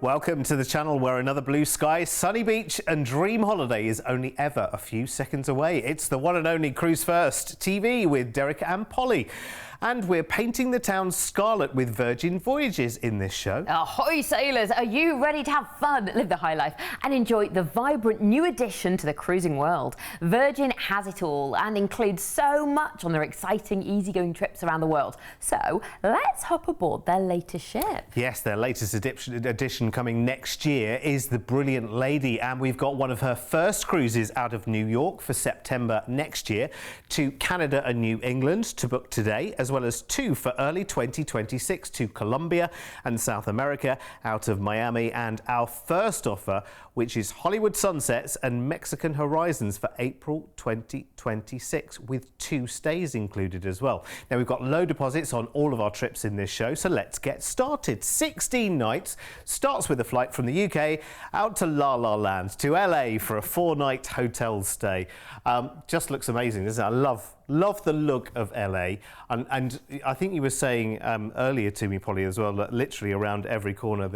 Welcome to the channel where another blue sky, sunny beach and dream holiday is only ever a few seconds away. It's the one and only Cruise1st TV with Derek and Polly. And we're painting the town scarlet with Virgin Voyages in this show. Ahoy sailors, are you ready to have fun, live the high life and enjoy the vibrant new addition to the cruising world? Virgin has it all and includes so much on their exciting easygoing trips around the world. So let's hop aboard their latest ship. Yes, their latest edition coming next year is the Brilliant Lady, and we've got one of her first cruises out of New York for September next year to Canada and New England to book today, as well as two for early 2026 to Colombia and South America out of Miami, and our first offer, which is Hollywood Sunsets and Mexican Horizons for April 2026 with 2 stays included as well. Now, we've got low deposits on all of our trips in this show, so let's get started. 16 nights, starts with a flight from the UK out to La La Land to LA for a 4-night hotel stay. Just looks amazing, doesn't it? I love the look of LA, and I think you were saying earlier to me, Polly, as well, that literally around every corner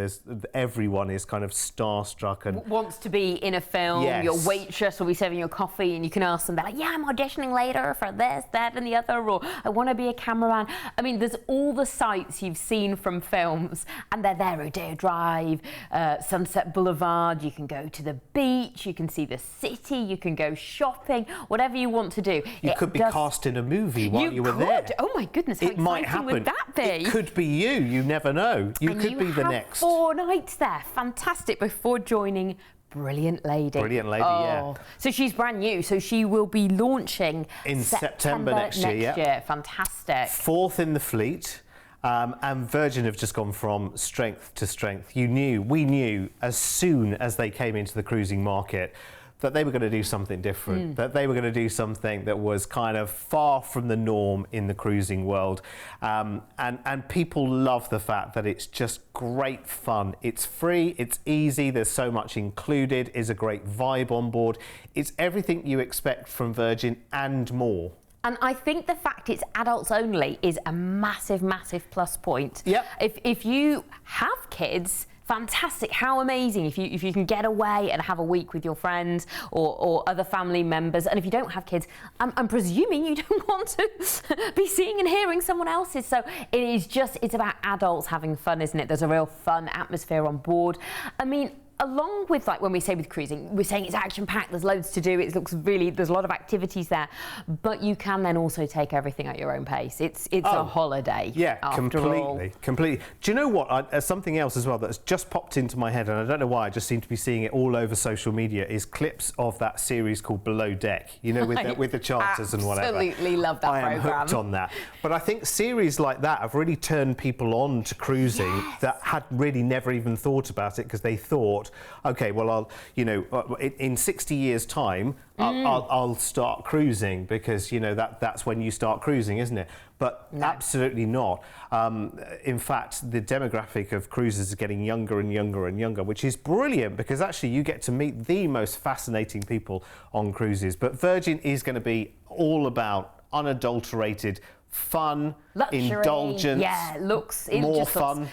everyone is kind of starstruck and wants to be in a film. Yes. Your waitress will be serving your coffee and you can ask them, they're like, yeah, I'm auditioning later for this, that and the other, or I want to be a cameraman. I mean, there's all the sights you've seen from films and they're there. Rodeo Drive, Sunset Boulevard, you can go to the beach, you can see the city, you can go shopping, whatever you want to do. You could be cast in a movie while you were there. Oh my goodness, how it might exciting happen. would that be? It could be you. You never know. You could be the next. 4 nights there. Fantastic. Before joining Brilliant Lady. Brilliant Lady, yeah. So she's brand new. So she will be launching in September next year. Fantastic. 4th in the fleet. And Virgin have just gone from strength to strength. We knew as soon as they came into the cruising market that they were going to do something different, that they were going to do something that was kind of far from the norm in the cruising world. And people love the fact that it's just great fun. It's free, it's easy, there's so much included, is a great vibe on board. It's everything you expect from Virgin and more. And I think the fact it's adults only is a massive, massive plus point. Yep. If you have kids, fantastic, how amazing if you can get away and have a week with your friends or other family members. And if you don't have kids, I'm presuming you don't want to be seeing and hearing someone else's. So it's about adults having fun, isn't it? There's a real fun atmosphere on board. I mean, along with, like, when we say with cruising, we're saying it's action-packed, there's loads to do, there's a lot of activities there, but you can then also take everything at your own pace. It's a holiday. Yeah, completely. Do you know what? Something else as well that's just popped into my head, and I don't know why, I just seem to be seeing it all over social media, is clips of that series called Below Deck, you know, with the charters and whatever. Absolutely love that program. I am hooked on that. But I think series like that have really turned people on to cruising that had really never even thought about it, because they thought, okay, well, in 60 years' time, I'll start cruising, because, you know, that's when you start cruising, isn't it? But no, absolutely not. In fact, the demographic of cruisers is getting younger and younger and younger, which is brilliant, because actually you get to meet the most fascinating people on cruises. But Virgin is going to be all about unadulterated fun, luxury, indulgence, more fun.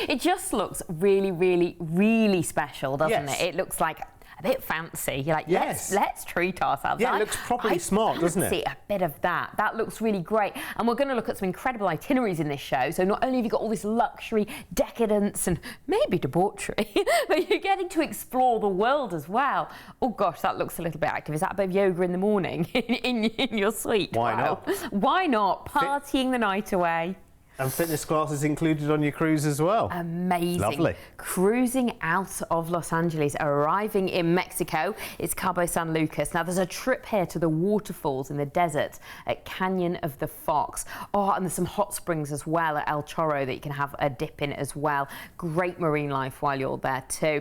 It just looks really, really, really special, doesn't it? It looks like a bit fancy. You're like, let's treat ourselves. Yeah, it looks properly smart, doesn't it? A bit of that. That looks really great. And we're going to look at some incredible itineraries in this show. So not only have you got all this luxury, decadence, and maybe debauchery, but you're getting to explore the world as well. Oh gosh, that looks a little bit active. Is that a bit of yoga in the morning in your suite? Why not? Why not? Partying the night away. And fitness classes included on your cruise as well. Amazing. Lovely. Cruising out of Los Angeles, arriving in Mexico. It's Cabo San Lucas. Now, there's a trip here to the waterfalls in the desert at Canyon of the Fox. Oh, and there's some hot springs as well at El Chorro that you can have a dip in as well. Great marine life while you're there too.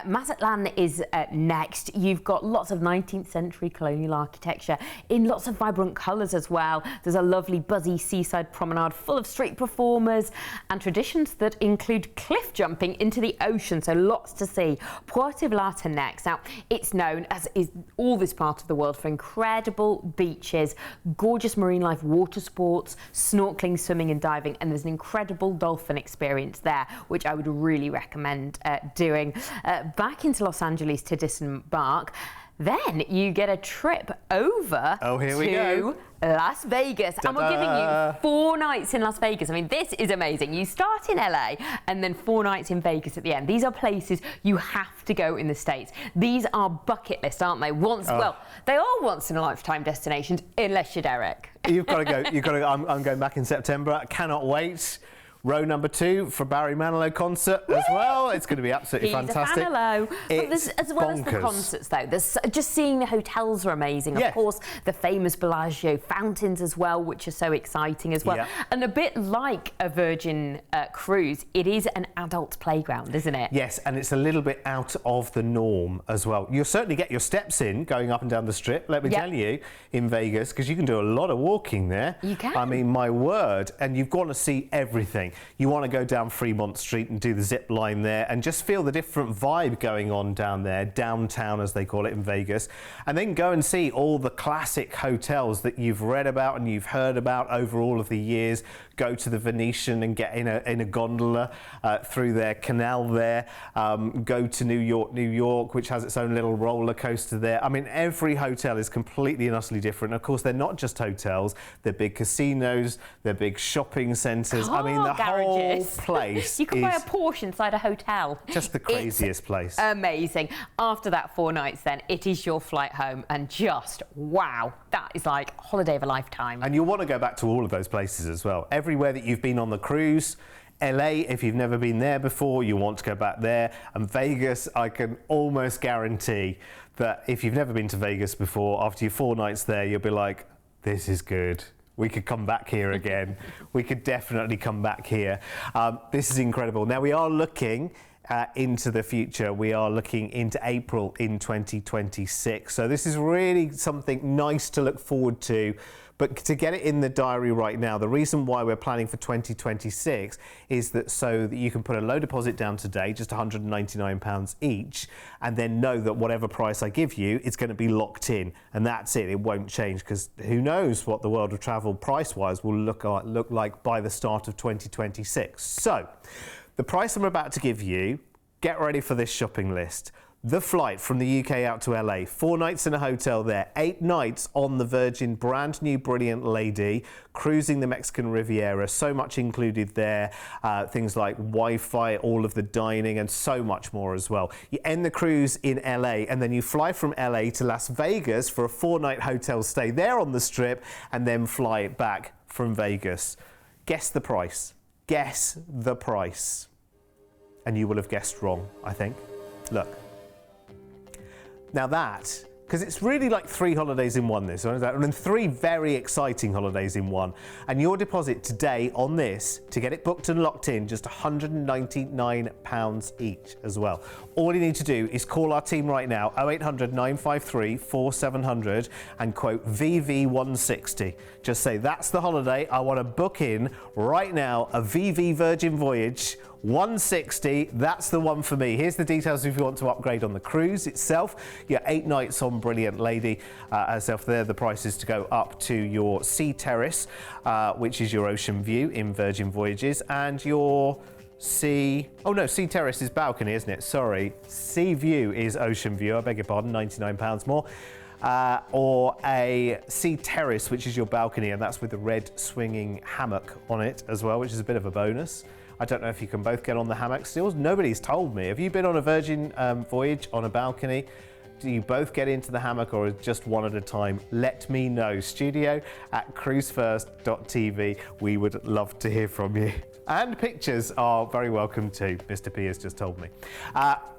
Mazatlan is next. You've got lots of 19th century colonial architecture in lots of vibrant colours as well. There's a lovely buzzy seaside promenade full of street performers, and traditions that include cliff jumping into the ocean, so lots to see. Puerto Vallarta next. Now, it's known, as is all this part of the world, for incredible beaches, gorgeous marine life, water sports, snorkeling, swimming and diving, and there's an incredible dolphin experience there, which I would really recommend doing. Back into Los Angeles to disembark. Then you get a trip over to Las Vegas. And we're giving you 4 nights in Las Vegas. I mean, this is amazing. You start in LA and then 4 nights in Vegas at the end. These are places you have to go in the States. These are bucket lists, aren't they? Well, they are once in a lifetime destinations, unless you're Derek. You've got to go. I'm going back in September. I cannot wait. Row number 2 for Barry Manilow concert as well. It's going to be absolutely fantastic. He's a Manilow. But as well as the concerts, though, there's just seeing the hotels are amazing. Of course, the famous Bellagio fountains as well, which are so exciting as well. Yeah. And a bit like a Virgin cruise, it is an adult playground, isn't it? Yes, and it's a little bit out of the norm as well. You'll certainly get your steps in going up and down the strip, let me tell you, in Vegas, because you can do a lot of walking there. You can. I mean, my word. And you've got to see everything. You want to go down Fremont Street and do the zip line there and just feel the different vibe going on down there, downtown as they call it in Vegas, and then go and see all the classic hotels that you've read about and you've heard about over all of the years. Go to the Venetian and get in a gondola through their canal there. Go to New York, which has its own little roller coaster there. I mean, every hotel is completely and utterly different. Of course, they're not just hotels, they're big casinos, they're big shopping centres. I mean, the whole place. You can buy a Porsche inside a hotel. Just the craziest place. Amazing. After that 4 nights then, it is your flight home, and just, wow, that is like holiday of a lifetime. And you'll want to go back to all of those places as well. Everywhere that you've been on the cruise. LA, if you've never been there before, you want to go back there. And Vegas, I can almost guarantee that if you've never been to Vegas before, after your 4 nights there, you'll be like, this is good. We could come back here again. We could definitely come back here. This is incredible. Now, we are looking into the future. We are looking into April in 2026. So this is really something nice to look forward to. But to get it in the diary right now, the reason why we're planning for 2026 is that so that you can put a low deposit down today, just £199 each, and then know that whatever price I give you, it's going to be locked in. And that's it. It won't change, because who knows what the world of travel price-wise will look like by the start of 2026. So the price I'm about to give you, get ready for this shopping list. The flight from the UK out to LA, 4 nights in a hotel there, 8 nights on the Virgin brand new Brilliant Lady, cruising the Mexican Riviera, so much included there, things like Wi-Fi, all of the dining and so much more as well. You end the cruise in LA and then you fly from LA to Las Vegas for a 4-night hotel stay there on the strip and then fly back from Vegas. Guess the price. Guess the price. And you will have guessed wrong, I think. Look. Now that, because it's really like 3 holidays in one, this, and 3 very exciting holidays in one. And your deposit today on this, to get it booked and locked in, just £199 each as well. All you need to do is call our team right now, 0800 953 4700, and quote VV160. Just say, that's the holiday I want to book in right now, a VV Virgin Voyage 160, that's the one for me. Here's the details if you want to upgrade on the cruise itself. Your 8 nights on Brilliant Lady herself there. The price is to go up to your Sea Terrace, which is your ocean view in Virgin Voyages, and your Sea Terrace is balcony, isn't it? Sorry. Sea View is ocean view. I beg your pardon, £99 more. Or a Sea Terrace, which is your balcony, and that's with the red swinging hammock on it as well, which is a bit of a bonus. I don't know if you can both get on the hammock still. Nobody's told me. Have you been on a Virgin Voyage on a balcony? Do you both get into the hammock or just one at a time? Let me know. studio@cruise1st.tv. We would love to hear from you. And pictures are very welcome too, Mr. P has just told me.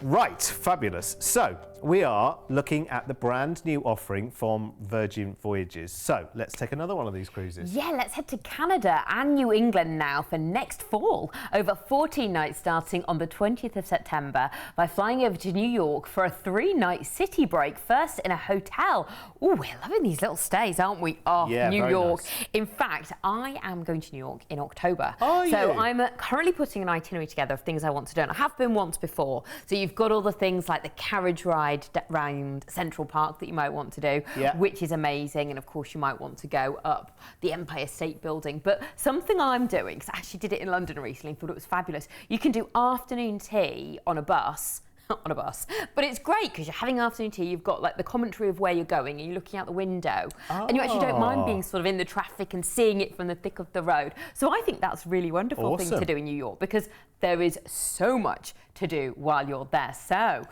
Right, fabulous. So, we are looking at the brand new offering from Virgin Voyages. So let's take another one of these cruises. Yeah, let's head to Canada and New England now for next fall. Over 14 nights starting on the 20th of September by flying over to New York for a 3-night city break. First in a hotel. Oh, we're loving these little stays, aren't we? Oh, yeah, New York. Nice. In fact, I am going to New York in October. Are you? So I'm currently putting an itinerary together of things I want to do. And I have been once before. So you've got all the things like the carriage ride round Central Park that you might want to do, yeah, which is amazing. And of course you might want to go up the Empire State Building. But something I'm doing, because I actually did it in London recently and thought it was fabulous, you can do afternoon tea on a bus. On a bus, but it's great because you're having afternoon tea, you've got like the commentary of where you're going and you're looking out the window, and you actually don't mind being sort of in the traffic and seeing it from the thick of the road. So I think that's a really wonderful thing to do in New York, because there is so much to do while you're there. So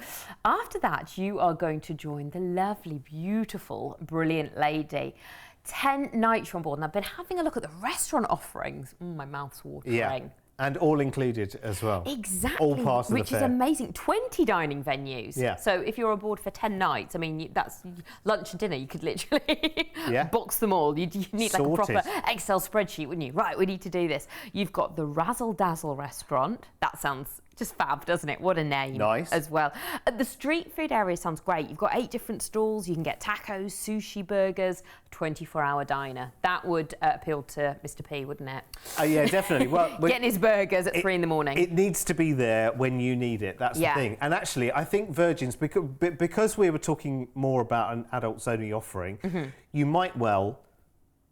after that, you are going to join the lovely, beautiful, brilliant lady. 10 nights on board, and I've been having a look at the restaurant offerings. My mouth's watering. Yeah. And all included as well. Exactly. All parts of the which fare. is amazing. 20 dining venues. Yeah. So if you're aboard for 10 nights, I mean, that's lunch and dinner. You could literally box them all. You need like a proper Excel spreadsheet, wouldn't you? Right, we need to do this. You've got the Razzle Dazzle restaurant. That sounds just fab, doesn't it? What a name. Nice. As well. The street food area sounds great. You've got 8 different stalls. You can get tacos, sushi, burgers, 24-hour diner. That would appeal to Mr. P, wouldn't it? Yeah, definitely. Well, getting his burgers at 3 in the morning. It needs to be there when you need it. That's the thing. And actually, I think Virgin's, because we were talking more about an adults-only offering, you might well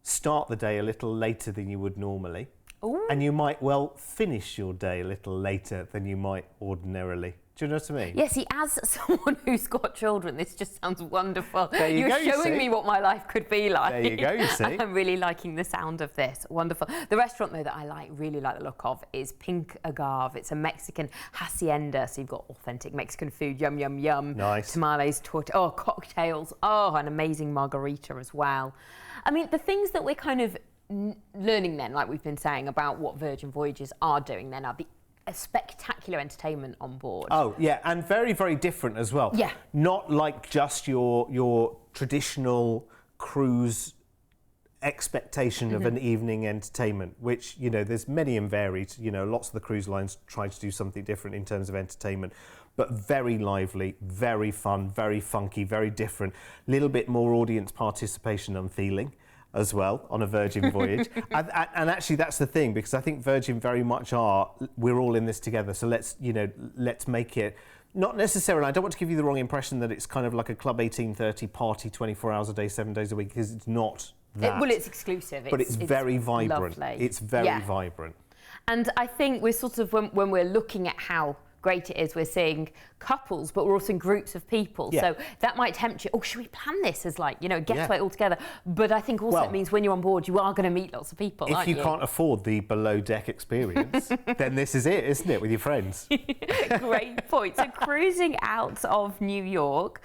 start the day a little later than you would normally. Ooh. And you might well finish your day a little later than you might ordinarily. Do you know what I mean? Yeah, see, as someone who's got children, this just sounds wonderful. There you You're go, showing me what my life could be like. There you go, you see. I'm really liking the sound of this. Wonderful. The restaurant, though, that I really like the look of is Pink Agave. It's a Mexican hacienda, so you've got authentic Mexican food. Yum, yum, yum. Nice. Tamales, cocktails. Oh, an amazing margarita as well. I mean, the things that we're kind of learning then, like we've been saying, about what Virgin Voyages are doing then are a spectacular entertainment on board. Oh, yeah, and very, very different as well. Yeah. Not like just your traditional cruise expectation of an evening entertainment, which, you know, there's many and varied. You know, lots of the cruise lines try to do something different in terms of entertainment, but very lively, very fun, very funky, very different. Little bit more audience participation and feeling as well on a Virgin voyage. and actually that's the thing, because I think Virgin very much we're all in this together, so let's make it, not necessarily, I don't want to give you the wrong impression that it's kind of like a Club 1830 party 24 hours a day, 7 days a week, because it's not that. Well, it's exclusive. But it's very vibrant. Lovely. It's very vibrant. And I think we're sort of, when we're looking at how great it is, we're seeing couples, but we're also in groups of people. Yeah. So that might tempt you, oh, should we plan this as like, you know, getaway all together? But I think also it means when you're on board, you are going to meet lots of people, aren't you? If you can't afford the below deck experience, then this is it, isn't it, with your friends? Great point. So cruising out of New York,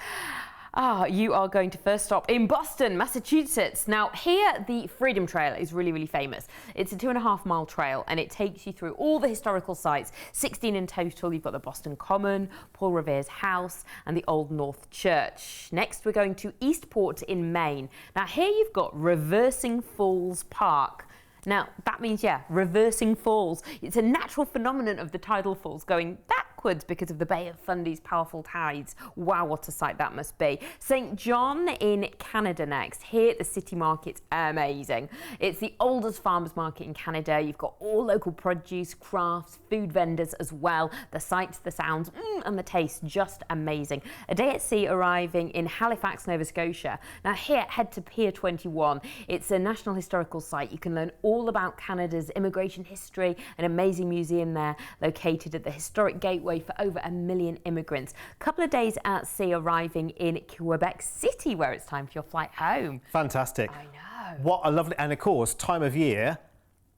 you are going to first stop in Boston, Massachusetts. Now, here the Freedom Trail is really, really famous. It's a 2.5-mile trail, and it takes you through all the historical sites, 16 in total. You've got the Boston Common, Paul Revere's house, and the Old North Church. Next, we're going to Eastport in Maine. Now, here you've got Reversing Falls Park. Now, that means, reversing falls. It's a natural phenomenon of the tidal falls going backwards because of the Bay of Fundy's powerful tides. Wow, what a sight that must be. St. John in Canada next. Here, the city market's amazing. It's the oldest farmers market in Canada. You've got all local produce, crafts, food vendors as well. The sights, the sounds, and the taste, just amazing. A day at sea arriving in Halifax, Nova Scotia. Now here, head to Pier 21. It's a national historical site. You can learn all about Canada's immigration history, an amazing museum there located at the historic gateway for over 1 million immigrants. A couple of days at sea arriving in Quebec City, where it's time for your flight home. Fantastic. I know. What a lovely, and of course, time of year,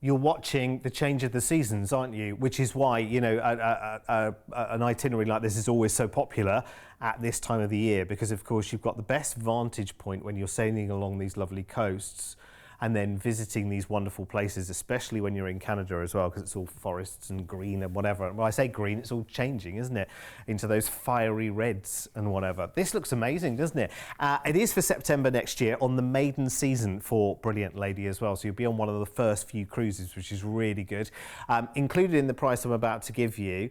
you're watching the change of the seasons, aren't you? Which is why, you know, an itinerary like this is always so popular at this time of the year, because of course you've got the best vantage point when you're sailing along these lovely coasts. and then visiting these wonderful places, especially when you're in Canada as well, because it's all forests and green and whatever. Well, I say green, it's all changing, isn't it? Into those fiery reds and whatever. This looks amazing, doesn't it? It is for September next year, on the maiden season for Brilliant Lady as well. So you'll be on one of the first few cruises, which is really good. Included in the price I'm about to give you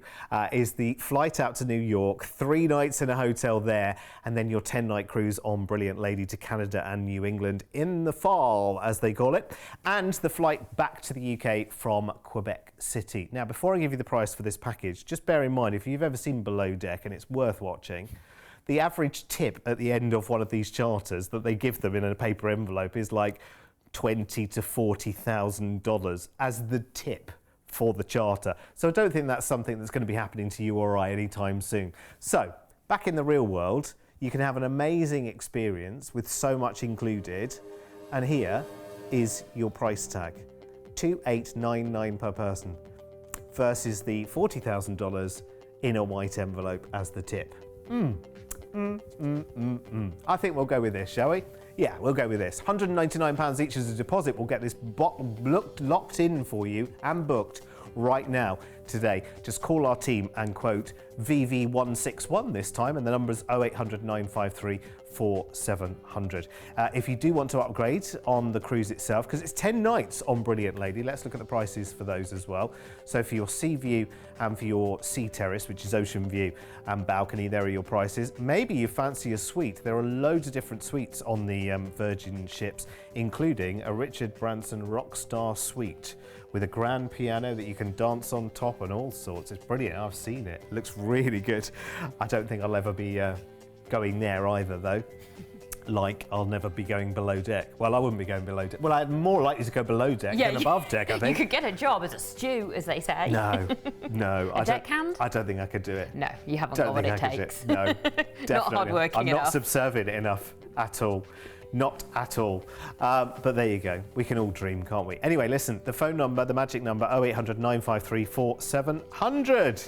is the flight out to New York, 3 nights in a hotel there, and then your 10-night cruise on Brilliant Lady to Canada and New England in the fall, as they call it, and the flight back to the UK from Quebec City. Now, before I give you the price for this package, just bear in mind, if you've ever seen Below Deck, and it's worth watching, the average tip at the end of one of these charters that they give them in a paper envelope is like $20,000 to $40,000 as the tip for the charter. So I don't think that's something that's going to be happening to you or I anytime soon. So back in the real world, you can have an amazing experience with so much included. And here is your price tag, $2,899 per person versus the $40,000 in a white envelope as the tip. I think we'll go with this, shall we? Yeah, we'll go with this. £199 each as a deposit. We'll get this locked in for you and booked right now today. Just call our team and quote VV161 this time, and the number is 0800 953 4700. If you do want to upgrade on the cruise itself, because it's 10 nights on Brilliant Lady, let's look at the prices for those as well. So for your sea view and for your sea terrace, which is ocean view and balcony, there are your prices. Maybe you fancy a suite. There are loads of different suites on the Virgin ships, including a Richard Branson Rockstar suite with a grand piano that you can dance on top and all sorts. It's brilliant. I've seen it. It looks really good. I don't think I'll ever be going there either, though. Like, I'll never be going below deck. Well, I wouldn't be going below deck. Well, I'm more likely to go below deck than above deck, I think. You could get a job as a stew, as they say. No. A deckhand? I don't think I could do it. No, you haven't got what it takes. No, definitely. Not hardworking I'm enough. not subservient enough at all. Not at all. But there you go. We can all dream, can't we? Anyway, listen, the phone number, the magic number, 0800 953 4700.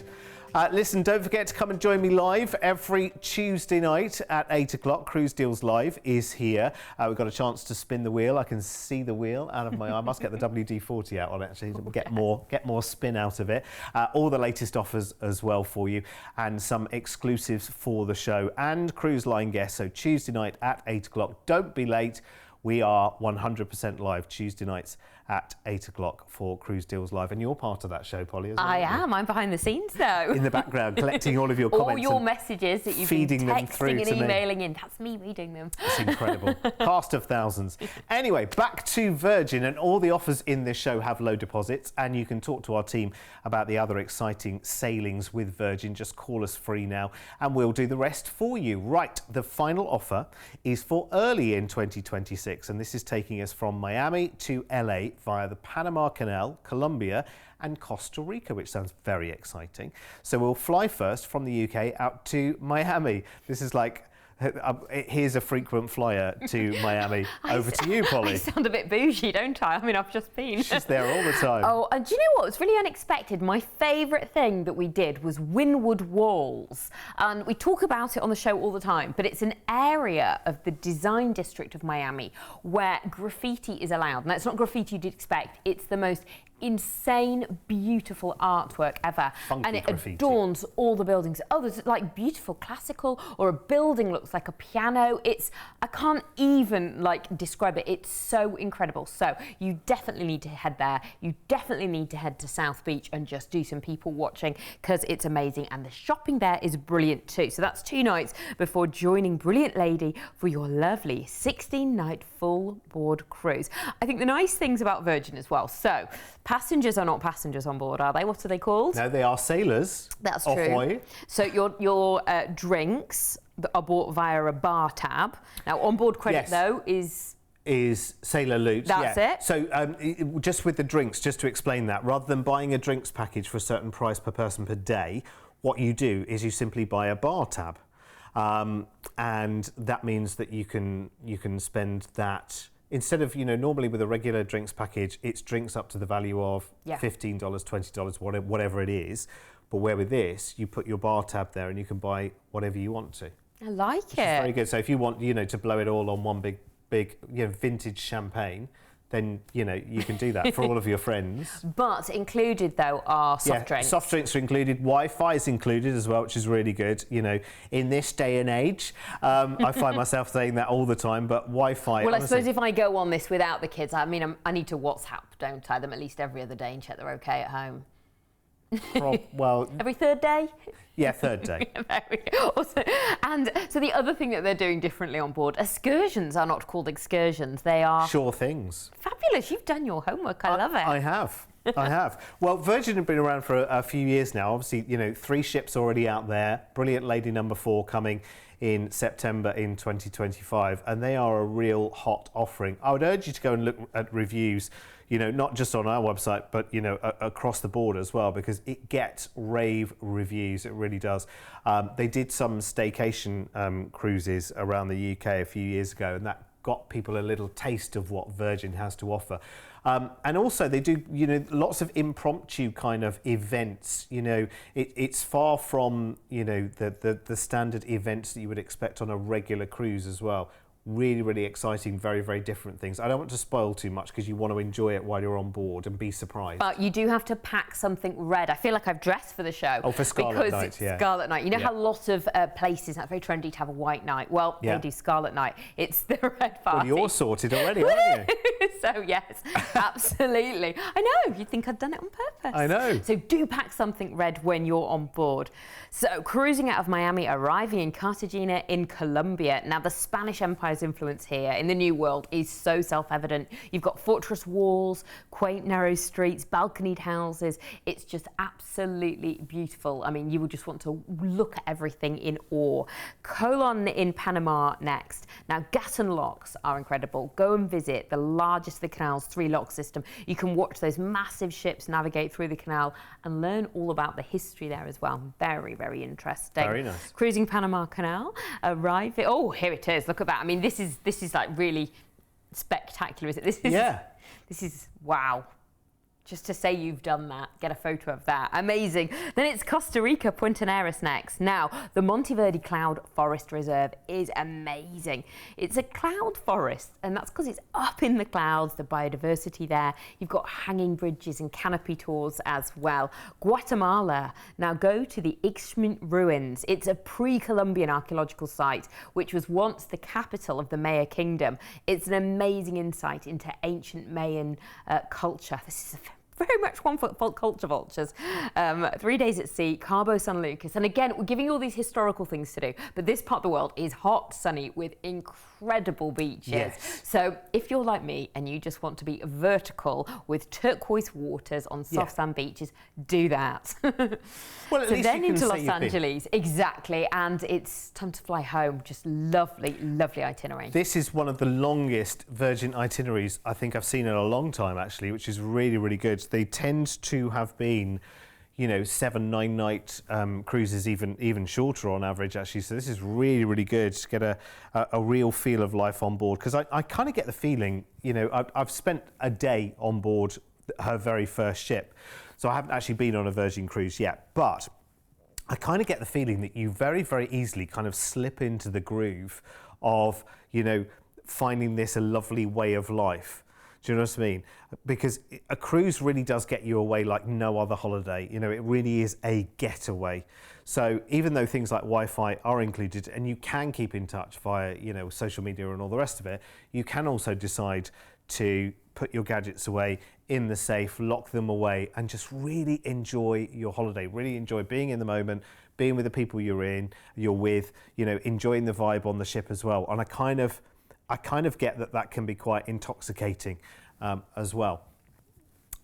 Listen, don't forget to come and join me live every Tuesday night at 8 o'clock. Cruise Deals Live is here. We've got a chance to spin the wheel. I can see the wheel out of my eye. I must get the WD-40 out on it, actually, to get more spin out of it. All the latest offers as well for you, and some exclusives for the show and cruise line guests. So Tuesday night at 8 o'clock. Don't be late. We are 100% live Tuesday nights at 8 o'clock for Cruise Deals Live. And you're part of that show, Polly, as well. I am. I'm behind the scenes, though. In the background, collecting all of your comments. All your messages that you've been texting and emailing in. That's me reading them. It's incredible. Cast of thousands. Anyway, back to Virgin, and all the offers in this show have low deposits, and you can talk to our team about the other exciting sailings with Virgin. Just call us free now, and we'll do the rest for you. Right, the final offer is for early in 2026, and this is taking us from Miami to LA via the Panama Canal, Colombia and Costa Rica, which sounds very exciting. So we'll fly first from the UK out to Miami. This is like, here's a frequent flyer to Miami. Over to you, Polly. I sound a bit bougie, don't I? I mean, I've just been. She's there all the time. Oh, and do you know what? It's really unexpected. My favourite thing that we did was Wynwood Walls. And we talk about it on the show all the time, but it's an area of the design district of Miami where graffiti is allowed. Now, it's not graffiti you'd expect. It's the most insane, beautiful artwork ever. Funky and it graffiti. Adorns all the buildings. Oh, there's like beautiful classical, or a building looks like a piano. I can't even like describe it. It's so incredible. So you definitely need to head there. You definitely need to head to South Beach and just do some people watching, because it's amazing. And the shopping there is brilliant too. So that's 2 nights before joining Brilliant Lady for your lovely 16-night full board cruise. I think the nice things about Virgin as well. So passengers are not passengers on board, are they? What are they called? No, they are sailors. That's Ahoy. true. So your drinks are bought via a bar tab. Now, on-board credit, though, is sailor loot. That's it. So just with the drinks, just to explain that, rather than buying a drinks package for a certain price per person per day, what you do is you simply buy a bar tab. And that means that you can spend that. Instead of, normally with a regular drinks package, it's drinks up to the value of $15, $20, whatever it is. But where with this, you put your bar tab there and you can buy whatever you want to. I like it. It's very good. So if you want, to blow it all on one big, vintage champagne, then, you know, you can do that for all of your friends. But included, though, are soft drinks. Soft drinks are included. Wi-Fi is included as well, which is really good. You know, in this day and age, I find myself saying that all the time, but Wi-Fi... Well, honestly, I suppose if I go on this without the kids, I mean, I need to WhatsApp, don't I, them at least every other day and check they're okay at home. well... Every third day? Yeah, third day. There we go. Also, and so the other thing that they're doing differently on board, excursions are not called excursions, they are... Sure things. Fabulous, you've done your homework, I love it. I have. I have. Well, Virgin have been around for a few years now. Obviously, you know, 3 ships already out there. Brilliant Lady number 4 coming in September in 2025, and they are a real hot offering. I would urge you to go and look at reviews, you know, not just on our website, but, you know, across the board as well, because it gets rave reviews. It really does. They did some staycation cruises around the UK a few years ago, and that got people a little taste of what Virgin has to offer. And also they do, you know, lots of impromptu kind of events. You know, it's far from, you know, the standard events that you would expect on a regular cruise as well. Really, really exciting, very, very different things. I don't want to spoil too much because you want to enjoy it while you're on board and be surprised. But you do have to pack something red. I feel like I've dressed for the show. Oh, for Scarlet Night, it's Scarlet Night. You know how lots of places, that's very trendy to have a white night. Well, they do Scarlet Night. It's the red party. Well, you're sorted already, aren't you? So, yes, absolutely. I know, you'd think I'd done it on purpose. I know. So do pack something red when you're on board. So, cruising out of Miami, arriving in Cartagena in Colombia. Now, the Spanish Empire's influence here in the New World is so self-evident. You've got fortress walls, quaint narrow streets, balconied houses. It's just absolutely beautiful. I mean, you would just want to look at everything in awe. Colon in Panama next. Now, Gatun locks are incredible. Go and visit the largest of the canal's 3-lock system. You can watch those massive ships navigate through the canal and learn all about the history there as well. Very, very interesting. Very nice. Cruising Panama Canal, arriving. Oh, here it is. Look at that. I mean, this is like really spectacular, is it? This is wow. Just to say you've done that, get a photo of that. Amazing. Then it's Costa Rica, Punta Neras next. Now, the Monteverde Cloud Forest Reserve is amazing. It's a cloud forest, and that's because it's up in the clouds, the biodiversity there. You've got hanging bridges and canopy tours as well. Guatemala. Now, go to the Ixmic ruins. It's a pre-Columbian archaeological site, which was once the capital of the Maya Kingdom. It's an amazing insight into ancient Mayan culture. This is very much one for culture vultures. 3 days at sea, Cabo San Lucas. And again, we're giving you all these historical things to do, but this part of the world is hot, sunny, with incredible beaches. Yes. So if you're like me and you just want to be vertical with turquoise waters on soft sand beaches, do that. Well, at so least then you can into say Los you've been. Angeles, exactly, and it's time to fly home. Just lovely, lovely itinerary. This is one of the longest Virgin itineraries I think I've seen in a long time, actually, which is really, really good. They tend to have been, you know, 7-9 night cruises, even shorter on average, actually. So this is really, really good to get a real feel of life on board. Because I kind of get the feeling, you know, I've spent a day on board her very first ship. So I haven't actually been on a Virgin cruise yet, but I kind of get the feeling that you very, very easily kind of slip into the groove of, you know, finding this a lovely way of life. Do you know what I mean? Because a cruise really does get you away like no other holiday. You know, it really is a getaway. So even though things like Wi-Fi are included and you can keep in touch via, you know, social media and all the rest of it, you can also decide to put your gadgets away in the safe, lock them away, and just really enjoy your holiday. Really enjoy being in the moment, being with the people you're with, you know, enjoying the vibe on the ship as well. And I kind of get that can be quite intoxicating as well.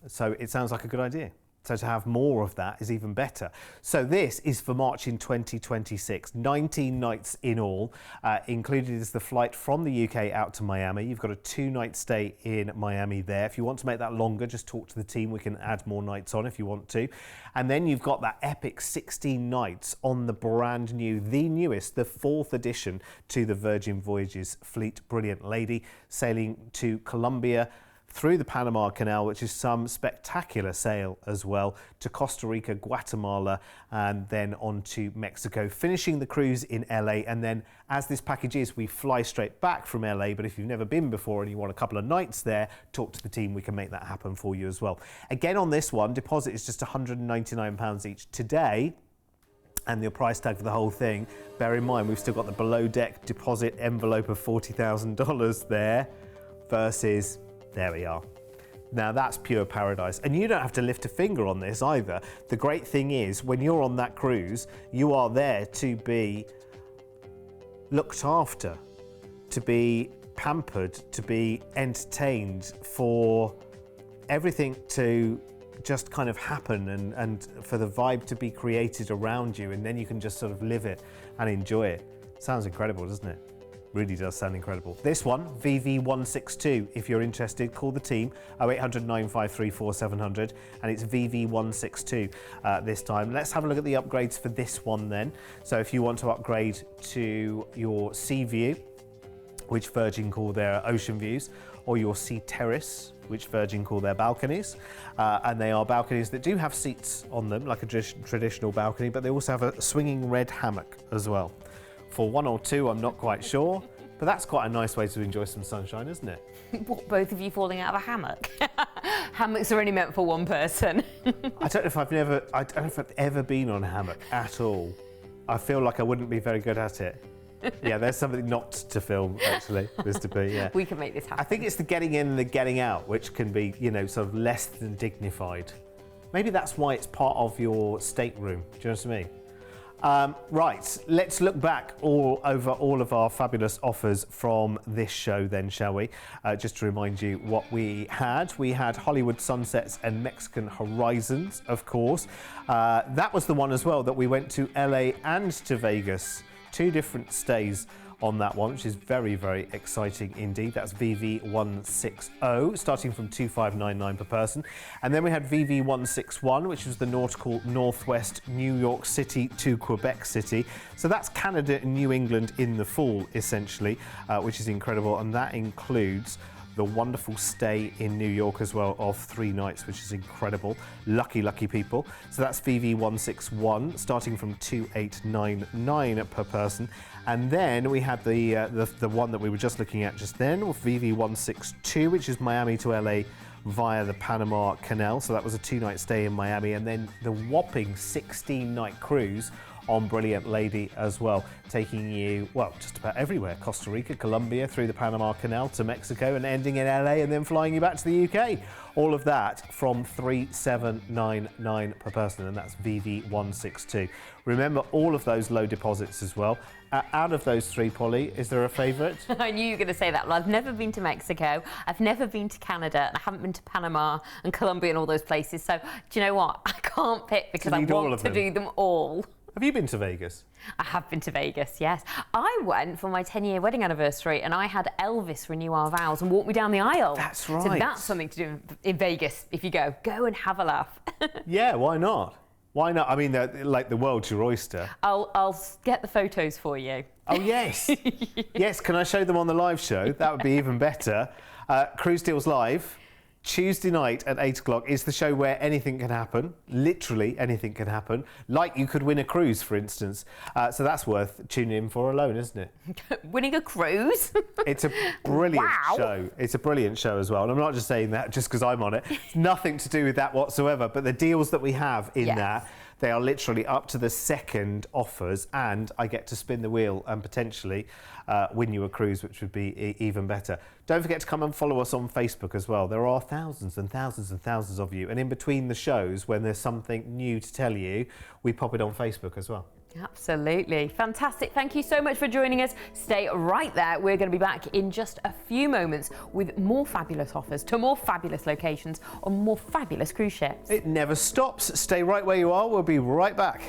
So it sounds like a good idea. So to have more of that is even better. So this is for March in 2026, 19 nights in all. Included is the flight from the UK out to Miami. You've got a 2-night stay in Miami there. If you want to make that longer, just talk to the team. We can add more nights on if you want to. And then you've got that epic 16 nights on the brand new, the newest, the 4th edition to the Virgin Voyages fleet. Brilliant Lady, sailing to Colombia, through the Panama Canal, which is some spectacular sail as well, to Costa Rica, Guatemala, and then on to Mexico, finishing the cruise in LA. And then, as this package is, we fly straight back from LA. But if you've never been before and you want a couple of nights there, talk to the team. We can make that happen for you as well. Again, on this one, deposit is just £199 each today. And the price tag for the whole thing, bear in mind, we've still got the below deck deposit envelope of $40,000 there versus, there we are. Now that's pure paradise. And you don't have to lift a finger on this either. The great thing is, when you're on that cruise, you are there to be looked after, to be pampered, to be entertained, for everything to just kind of happen and for the vibe to be created around you, and then you can just sort of live it and enjoy it. Sounds incredible, doesn't it? Really does sound incredible. This one, VV162, if you're interested, call the team, 0800 953 4700, and it's VV162 this time. Let's have a look at the upgrades for this one then. So if you want to upgrade to your Sea View, which Virgin call their ocean views, or your Sea Terrace, which Virgin call their balconies. And they are balconies that do have seats on them, like a traditional balcony, but they also have a swinging red hammock as well. For one or two, I'm not quite sure, but that's quite a nice way to enjoy some sunshine, isn't it? What, both of you falling out of a hammock? Hammocks are only meant for one person. I don't know if I've ever been on a hammock at all. I feel like I wouldn't be very good at it. Yeah, there's something not to film, actually, Mr. P, yeah. We can make this happen. I think it's the getting in and the getting out, which can be, you know, sort of less than dignified. Maybe that's why it's part of your stateroom. Do you know what I mean? Right, let's look back over all of our fabulous offers from this show then, shall we? Just to remind you what we had. We had Hollywood Sunsets and Mexican Horizons, of course. That was the one as well that we went to LA and to Vegas. 2 different stays on that one, which is very, very exciting indeed. That's VV160, starting from $2,599 per person. And then we had VV161, which was the nautical northwest New York City to Quebec City. So that's Canada and New England in the fall, essentially, which is incredible. And that includes the wonderful stay in New York as well of 3 nights, which is incredible. Lucky, lucky people. So that's VV161, starting from $2,899 per person. And then we had the one that we were just looking at just then, VV162, which is Miami to LA via the Panama Canal. So that was a 2-night stay in Miami, and then the whopping 16-night cruise on Brilliant Lady as well, taking you, well, just about everywhere. Costa Rica, Colombia, through the Panama Canal to Mexico, and ending in LA, and then flying you back to the UK. All of that from $3,799 per person, and that's VV162. Remember all of those low deposits as well. Out of those 3, Polly, is there a favourite? I knew you were going to say that. Well, I've never been to Mexico, I've never been to Canada, and I haven't been to Panama and Colombia and all those places. So, do you know what? I can't pick because I want to do them all. Have you been to Vegas? I have been to Vegas, yes. I went for my 10-year wedding anniversary, and I had Elvis renew our vows and walk me down the aisle. That's right. So that's something to do in Vegas. If you go and have a laugh. Yeah, why not? Why not? I mean, like, the world's your oyster. I'll get the photos for you. Oh, yes. Yes, can I show them on the live show? That would be even better. Cruise Deals Live, Tuesday night at 8 o'clock is the show where anything can happen. Literally anything can happen. Like you could win a cruise, for instance. So that's worth tuning in for alone, isn't it? Winning a cruise? It's a brilliant show. It's a brilliant show as well. And I'm not just saying that just because I'm on it. It's nothing to do with that whatsoever. But the deals that we have in that, they are literally up to the second offers, and I get to spin the wheel and potentially win you a cruise, which would be even better. Don't forget to come and follow us on Facebook as well. There are thousands and thousands and thousands of you. And in between the shows, when there's something new to tell you, we pop it on Facebook as well. Absolutely. Fantastic. Thank you so much for joining us. Stay right there. We're going to be back in just a few moments with more fabulous offers to more fabulous locations on more fabulous cruise ships. It never stops. Stay right where you are. We'll be right back.